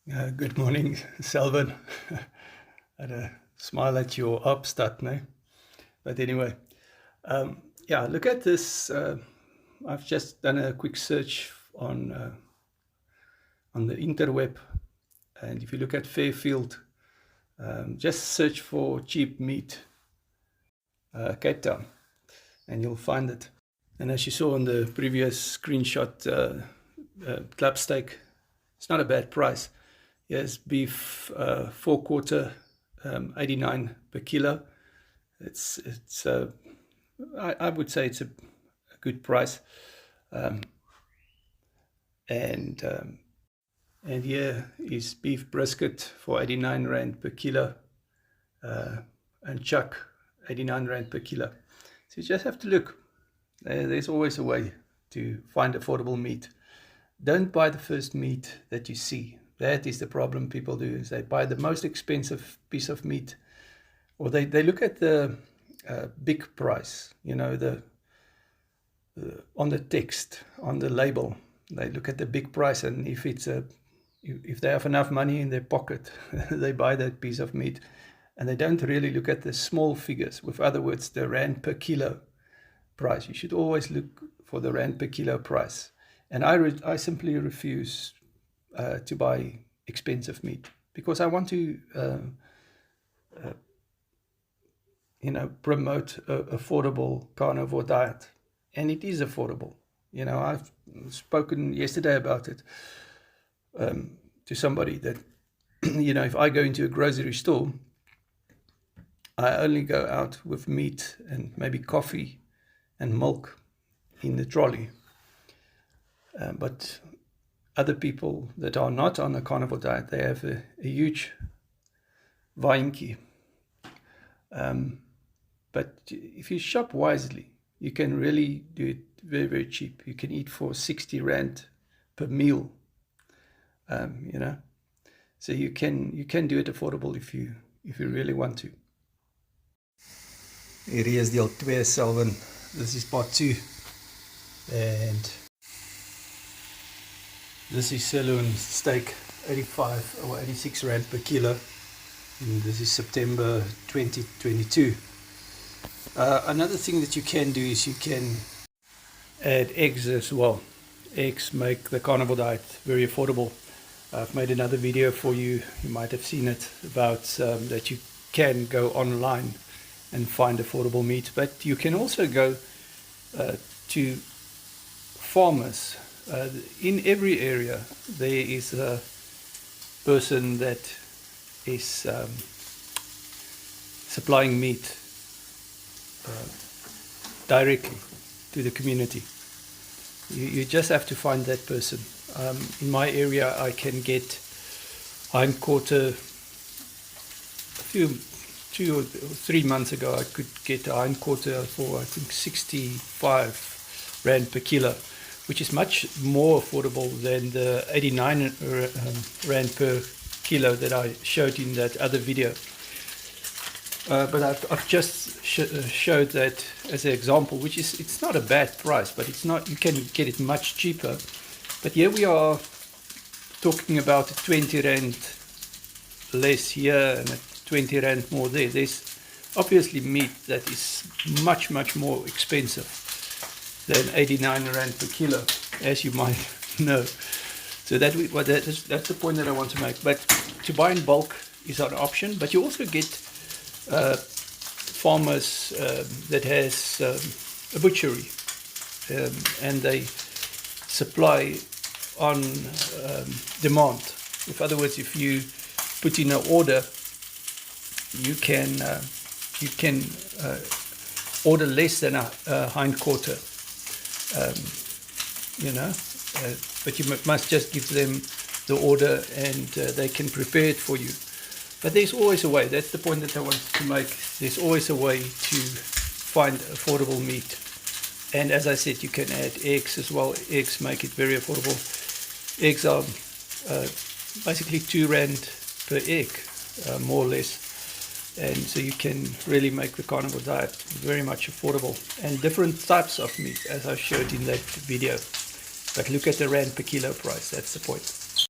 Good morning, Selvin. Had a smile at your upstart, no? But anyway, yeah, look at this. I've just done a quick search on the interweb, and if you look at Fairfield, just search for cheap meat, Cape Town, and you'll find it. And as you saw in the previous screenshot, club steak, it's not a bad price. Yes, beef, 4/4, 89 per kilo. I would say it's a good price. And here is beef brisket for 89 rand per kilo, and chuck 89 rand per kilo. So you just have to look. There's always a way to find affordable meat. Don't buy the first meat that you see. That is the problem people do, is they buy the most expensive piece of meat, or they look at the big price, on the text, on the label. They look at the big price, and if they have enough money in their pocket, they buy that piece of meat, and they don't really look at the small figures. With other words, the rand per kilo price. You should always look for the rand per kilo price. And I simply refuse to buy expensive meat, because I want to promote an affordable carnivore diet, and it is affordable. I've spoken yesterday about it to somebody that if I go into a grocery store, I only go out with meat and maybe coffee and milk in the trolley. But other people that are not on a carnivore diet, they have a huge waantjie. But if you shop wisely, you can really do it very, very cheap. You can eat for 60 rand per meal, So you can do it affordable if you really want to. Hier is deel 2, Selvin. This is part 2. And this is sirloin steak, 85 or 86 rand per kilo. And this is September 2022. Another thing that you can do is you can add eggs as well. Eggs make the carnivore diet very affordable. I've made another video for you. You might have seen it about that you can go online and find affordable meat, but you can also go to farmers. In every area there is a person that is supplying meat directly to the community. You just have to find that person. In my area I can get hindquarter. 2 or 3 months ago I could get a hindquarter for I think 65 rand per kilo, which is much more affordable than the 89 rand per kilo that I showed in that other video. But I've just showed that as an example, which is, it's not a bad price, but it's not, you can get it much cheaper. But here we are talking about 20 rand less here and 20 rand more there. There's obviously meat that is much, much more expensive than 89 rand per kilo, as you might know. So that's the point that I want to make. But to buy in bulk is an option, but you also get farmers that has a butchery, and they supply on demand. In other words, if you put in an order, you can order less than a hindquarter, but you must just give them the order, and they can prepare it for you. But there's always a way. That's the point that I wanted to make. There's always a way to find affordable meat. And as I said, you can add eggs as well. Eggs make it very affordable. Eggs are basically 2 rand per egg, more or less. And so you can really make the carnivore diet very much affordable. And different types of meat, as I showed in that video. But look at the rand per kilo price. That's the point.